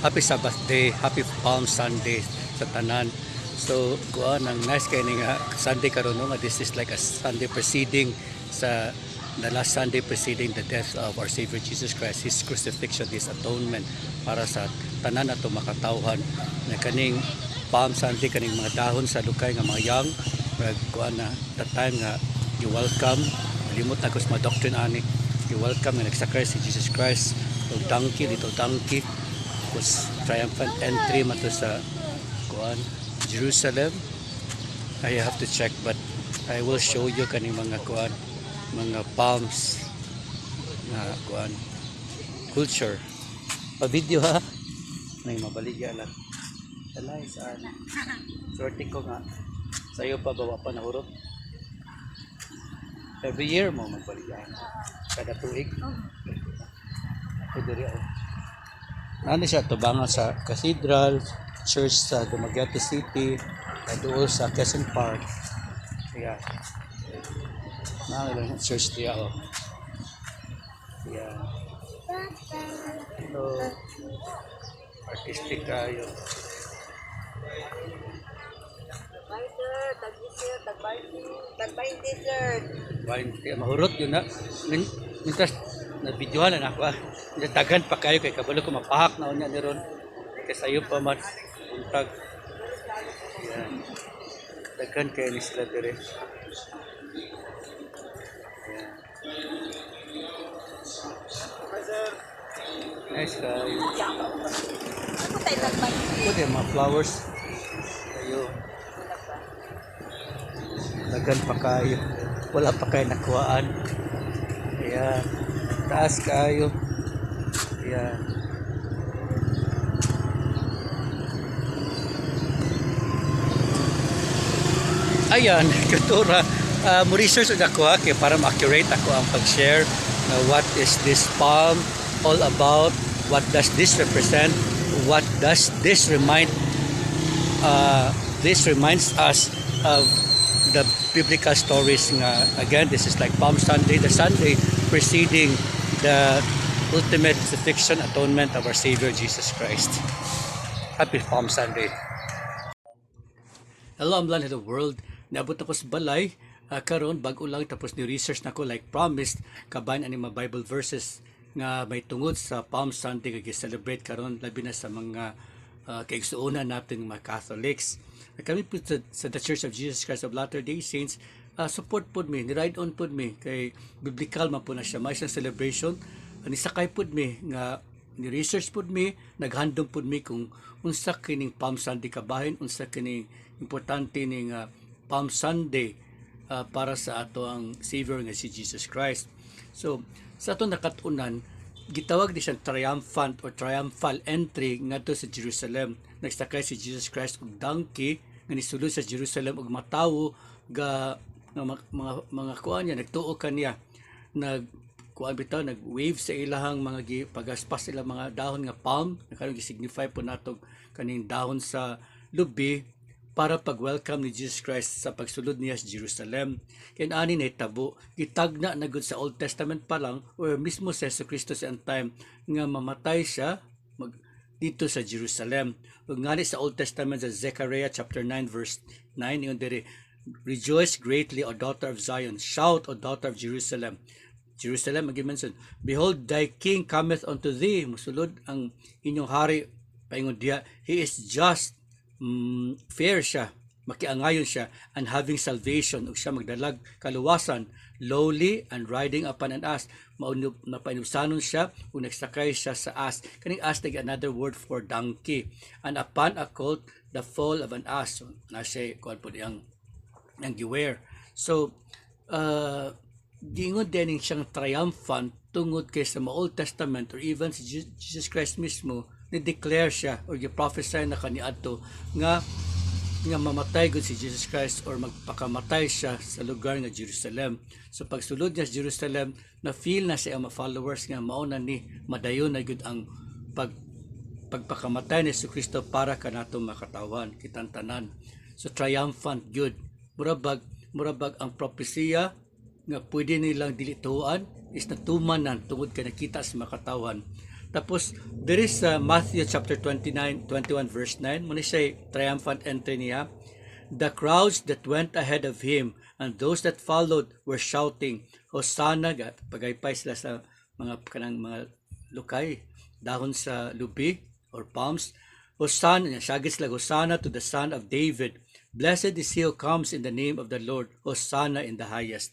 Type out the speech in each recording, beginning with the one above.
happy Sabbath day, happy Palm Sunday sa tanan. So kuan ang nice kay nga Sunday karon nga this is like a Sunday preceding sa the last Sunday preceding the death of our Savior Jesus Christ, His crucifixion, His atonement para sa tanan ato makatawhan na kaning Palm Sunday kaning mga dahon sa lukay nga mga young kuan na the time nga you welcome limot na ko sa mga doctrine ani you welcome nga nagsacrifice si Jesus Christ o donkey dito donkey was triumphant entry mato sa kuan Jerusalem. I have to check but I will show you kaning mga kuan mga palms na kuan culture pa video ha may mabaligya lang alay saan sorting ko nga sayo pa bawa pa na urot every year mo magbaligya kada tuig diri ano siya tubangan sa cathedral church sa Dumaguete City doon sa Quezon Park yeah lang church diya oh yeah hello artistic kayo Tag-20 dessert. Mahurot yun na mintas na videohan na ako daghan pa kayo kay kabalo ko mapahak na unya ni ron kasayo pa man untag yan daghan kayo ni sila dire nice kayo Ako tayo tag-20. pwede mga flowers kayo daghan pa kayo wala pa kayo nakuhaan ayan taas kayo ayan ayan katura mo research ako kaya para ma-accurate ako ang pag-share na what is this palm all about, what does this represent, what does this remind this reminds us of the biblical stories nga again this is like Palm Sunday, the Sunday preceding the ultimate crucifixion atonement of our Savior Jesus Christ. Happy Palm Sunday. Hello, I'm Lan of the World. Naabot ako sa balay karon bag-o lang tapos ni research nako like promised kabayan ani mga Bible verses nga may tungod sa Palm Sunday nga gi-celebrate karon labi na sa mga kaigsuonan natin mga Catholics. Kami po sa The Church of Jesus Christ of Latter-day Saints support pod mi, ni-ride on pod mi kay biblical man po na siya may isang celebration ni sakay pod mi nga ni research pod mi naghandom pod mi kung unsa kining Palm Sunday kabahin unsa kining importante ning Palm Sunday para sa ato ang Savior nga si Jesus Christ. So sa ato nakatunan gitawag di siyang triumphant or triumphal entry ngadto sa Jerusalem. Nagsakay si Jesus Christ og donkey nga nisulod sa Jerusalem og matawo ga mga kuan niya nagtuo kaniya nag kuan bitaw nag-wave sa ilahang mga pagaspas sila mga dahon nga palm na kanang gi-signify po natog kaning dahon sa lubi para pag-welcome ni Jesus Christ sa pagsulod niya sa Jerusalem. Kaya ani na itabo, gitagna na gud sa Old Testament pa lang, or mismo sa Jesu Cristo sa time, nga mamatay siya dito sa Jerusalem. Ug ngani sa Old Testament sa Zechariah chapter 9 verse 9, yun diri, rejoice greatly, O daughter of Zion, shout, O daughter of Jerusalem. Jerusalem, mag-mention, behold, thy king cometh unto thee, musulod ang inyong hari, paingon diya, he is just, fair siya, makiangayon siya, and having salvation, ug siya magdalag kaluwasan, lowly and riding upon an ass, napainusanon siya, ug nagsakay siya sa ass. Kaning ass nag another word for donkey, and upon a colt, the foal of an ass. So, na siya, kuhan po ang giwear. So, gingon din siyang triumphant tungod kay sa Old Testament or even si Jesus Christ mismo ni-declare siya or gi-prophesy na kaniadto nga mamatay gud si Jesus Christ or magpakamatay siya sa lugar nga Jerusalem. So pagsulod niya sa Jerusalem na feel na siya ang followers nga mao na ni madayon na gud ang pagpakamatay ni Jesu Kristo para kanato makatawan kitang tanan. So triumphant good. Murabag ang propesya nga pwede nilang dilituan is natumanan tungod kay nakita sa makatawan. Tapos there is Matthew chapter 29:21 verse 9, muna siya triumphant entry niya. The crowds that went ahead of him and those that followed were shouting, Hosanna, pagaypay sila sa mga lukay, dahon sa lubi or palms. Hosanna, syagit sila, Hosanna to the Son of David. Blessed is he who comes in the name of the Lord. Hosanna in the highest.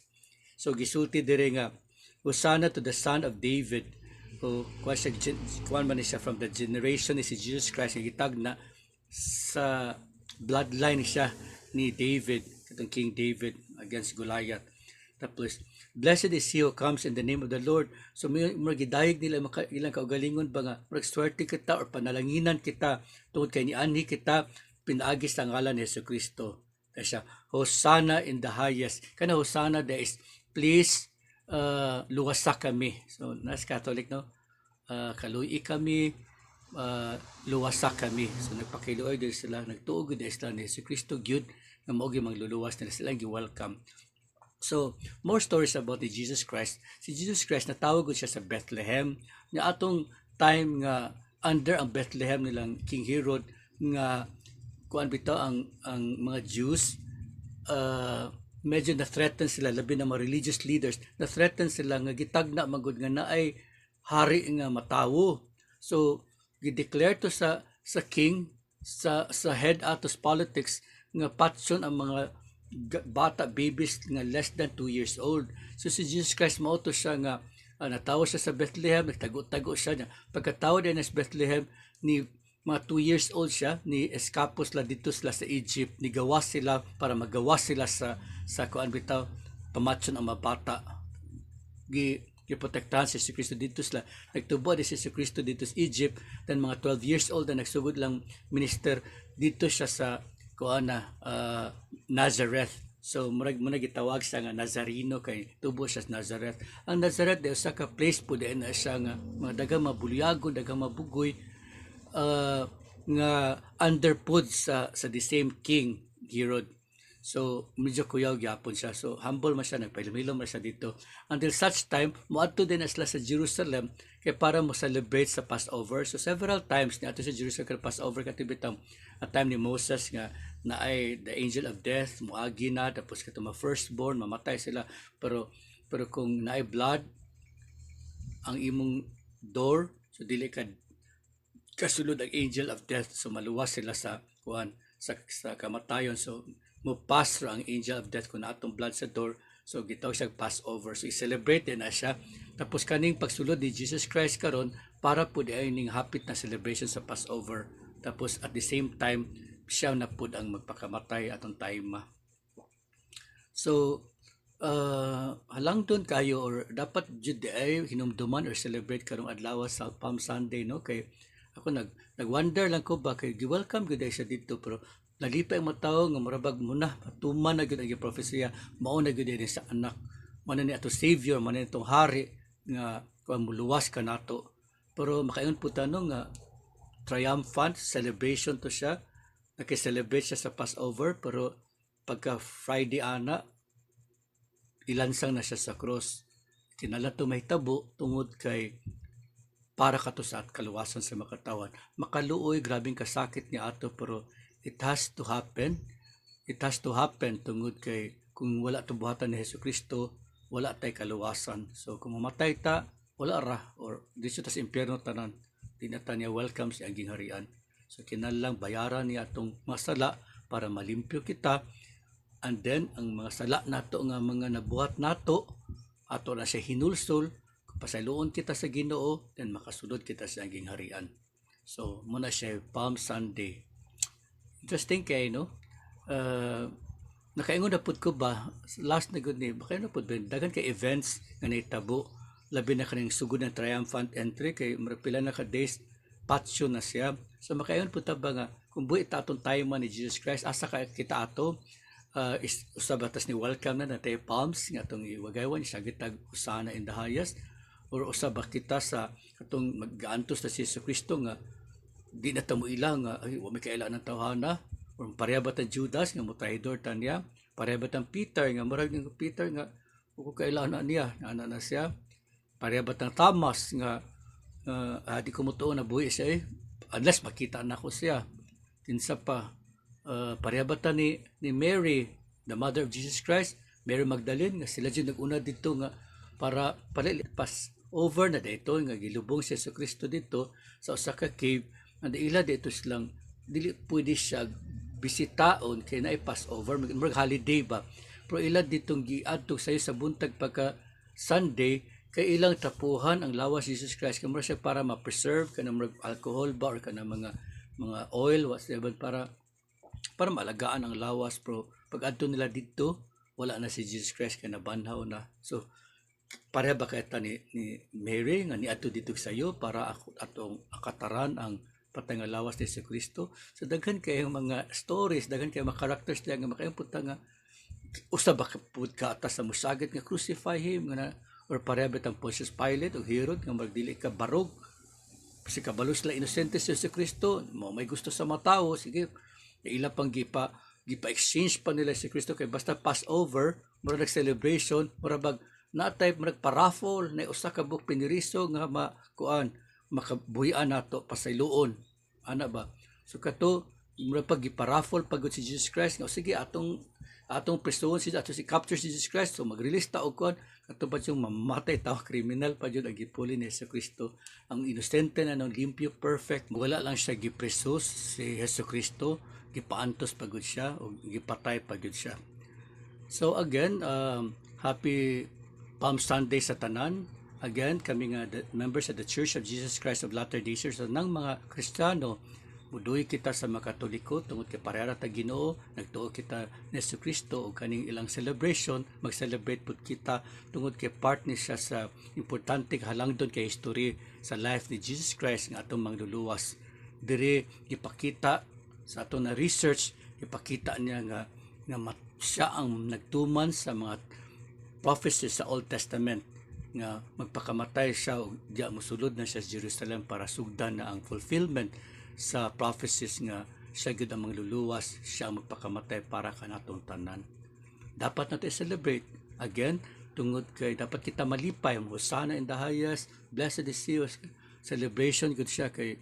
So gisulti dire nga, Hosanna to the Son of David. O kuan man siya from the generation ni si Jesus Christ, gitag na sa bloodline siya ni David, itong King David against Goliath. Tapos, blessed is he who comes in the name of the Lord. So, may gidayeg nila ilang kaugalingon ba nga, swerte kita or panalanginan kita, tungod kay niani kita, pinaagis ang ngalan ni Yesu Kristo. Kaya siya, Hosanna in the highest. Kana Hosanna, there is, please, luwasa kami. So, nas Catholic, no? Kaluyi kami, luwasa kami. So nagpakiluoy din sila, nagtuog din sila ni Yesu Kristo gyud nga mao gyud magluluwas nila sila gi-welcome. So more stories about the Jesus Christ. Si Jesus Christ natawag gud siya sa Bethlehem. Nga atong time nga under ang Bethlehem nilang King Herod nga kuan bitaw ang mga Jews, medyo na-threaten sila, labi na mga religious leaders, na-threaten sila nga gitagna magud nga naay hari nga matawo. So gi-declare to sa king, sa head atos politics nga patson ang mga bata, babies nga less than 2 years old. So si Jesus Christ mao to siya nga natawo siya sa Bethlehem, nagtago-tago siya niya. Pagkatawo din sa Bethlehem ni mga 2 years old siya, ni escapos la dito sila sa Egypt, ni gawas sila para magawas sila sa kuan bitaw pamatson ang mga bata. Giprotektahan si Yesu Kristo dito sila. Nagtubo di si Yesu Kristo dito sa Egypt, then mga 12 years old na nagsugod lang minister dito siya sa kuana Nazareth. So murag gitawag siya nga Nazareno kay tubo siya sa Nazareth. Ang Nazareth day usa ka place po din na siya nga mga daghang mabulyago, daghang mabugoy, nga underpod sa the same king Herod. So medyo kuyaw gyapon siya. So humble man siya, nagpahilom man siya dito. Until such time, moadto din sila sa Jerusalem kay para mo celebrate sa Passover. So several times ni ato sa Jerusalem kay Passover katibitang at time ni Moses nga naay the angel of death moagi na, tapos katong firstborn mamatay sila, pero kung naay blood ang imong door, so dili ka kasulod ang angel of death, so maluwas sila sa kuan sa kamatayon. So mo pass ra ang angel of death kung atong blood sa door, so gitawag siya Passover. So i-celebrate na siya. Tapos kaning pagsulod ni Jesus Christ karon para po di ay ning hapit na celebration sa Passover. Tapos at the same time siya na pud ang magpakamatay atong time. So halang doon kayo or dapat jud ay hinumduman or celebrate karong adlaw sa Palm Sunday, no? Kay ako nag-wonder lang ko ba kay gi-welcome gud siya dito, pero nalipay ang mataw nga marabag muna patuman na gud ang propesya mao na gud din sa anak man ni ato savior, man ni itong hari nga muluwas ka nato. Pero makaingon po tanong nga triumphant celebration to siya, naki-celebrate siya sa Passover, pero pagka Friday ana ilansang na siya sa cross. Kinala to may tabo tungod kay para kato sa kaluwasan sa makatawan. Makaluoy, grabing kasakit ni ato, pero it has to happen. It has to happen tungod kay kung wala to buhatan ni Hesus Kristo, wala tay kaluwasan. So kung mamatay ta, wala ra, or dito sa impyerno tanan, di na ta niya welcome si ang gingharian. So kinahanglan bayaran niya atong masala para malimpyo kita, and then ang mga sala nato nga mga nabuhat nato ato na siya hinulsol, pasayloon kita sa Ginoo, then makasulod kita sa ang gingharian. So muna siya Palm Sunday. Interesting kay, no? Nakaingon na pud ko ba last na gud ni baka na pud dagan kay events nga naitabo, labi na kaning sugod ng triumphant entry kay pila na ka days patio na siya. So makaingon pud ta ba nga kung buhi ta atong time man ni Jesus Christ, asa ka kita ato usabatas ni welcome na natay palms nga atong iwagaywan siya gitag Hosanna in the highest, or usaba kita sa atong mag-aantos na si Yesu Kristo nga di na tamo ilang nga ay wa may kailangan ng tawhana, or pareha ba tan Judas nga motrahidor ta niya, pareha ba tan Peter nga murag ng Peter nga ko kailangan niya ana na siya, pareha ba tan Thomas nga di ko mutuo na buhi siya unless makita na ko siya. Kinsa pa parehaba ni Mary, the mother of Jesus Christ, Mary Magdalene, nga sila dyan nag-una dito nga para pass over na dito nga gilubong si Yesu Kristo dito sa usa ka cave, and ila dito silang dili pwede siya bisitaon kay na pass over mag holiday ba, pero ila ditong giadto sayo sa buntag pagka Sunday kay ilang tapuhan ang lawas ni Jesus Christ kamura siya para ma-preserve kanang alcohol ba or kanang mga oil whatever para malagaan ang lawas, pero pag adto nila dito wala na si Jesus Christ kay nabanhaw na. So pareha ba kay ni Mary nga niadto dito sayo para atong akataran ang patay nga lawas ni Jesu Kristo. So daghan kay mga stories, daghan kay mga characters diya nga makayamputa nga usa ba kapud ka atas sa musagit nga crucify him nga or pareha bitang Pontius Pilate o Herod nga magdili ka barog kasi kabalo sila inosente si Jesu Kristo, mo may gusto sa mga tao, sige ila pang gipa exchange pa nila si Kristo kay basta Passover mura nag celebration mura bag na type mura paraffol na usa ka buk piniriso nga makuan makabuhian nato pasayloon ana ba. So kato mura pag giparaffol pagod si Jesus Christ nga sige atong presoon si capture si Jesus Christ, so mag-release ta og kon kato pa yung mamatay tao criminal pa jud ang gipuli ni Jesu Kristo, ang inosente na nang limpyo perfect, wala lang siya gipresos si Jesu Kristo, gipaantos pagod siya o gipatay pagod siya. So again, happy Palm Sunday sa tanan. Again, kami nga members of the Church of Jesus Christ of Latter-day Saints, so nang mga Kristiyano, muduy kita sa mga Katoliko tungod kay parehara ta Ginoo, nagtuo kita ni Jesu Kristo og kaning ilang celebration, mag-celebrate pud kita tungod kay part ni siya sa importante halangdon kay history sa life ni Jesus Christ nga atong mangluluwas. Dire ipakita sa ato na research, ipakita niya nga siya ang nagtuman sa mga prophecies sa Old Testament nga magpakamatay siya o diya mosulod na siya sa Jerusalem para sugdan na ang fulfillment sa prophecies nga siya gid ang mangluluwas, siya ang magpakamatay para kanatong tanan. Dapat natin celebrate again tungod kay dapat kita malipay ang Hosanna in the highest, blessed is he, celebration gud siya kay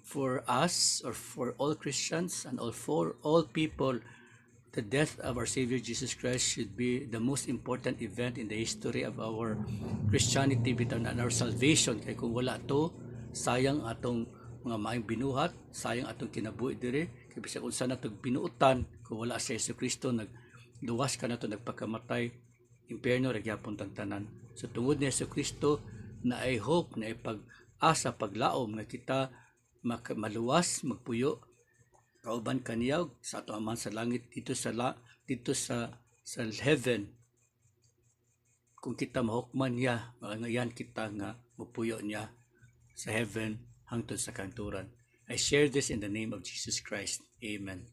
for us or for all Christians and for all people. The death of our Savior Jesus Christ should be the most important event in the history of our Christianity and our salvation. Kaya kung wala to, sayang atong mga maayong binuhat, sayang atong kinabuhi dire. Kaya bisag unsa na itong binuutan, kung wala si Yesu Kristo, nagluwas ka na ito, nagpakamatay, impyerno, ragyapon tanan. So tungod ni Yesu Kristo, na ay hope, na ay pag-asa, paglaom, na kita maluwas, magpuyo, kauban kaniyaw sa ato aman sa langit dito sa heaven. Kung kita mahukman niya, ngayon kita nga mupuyo niya sa heaven hangtod sa kanturan. I share this in the name of Jesus Christ. Amen.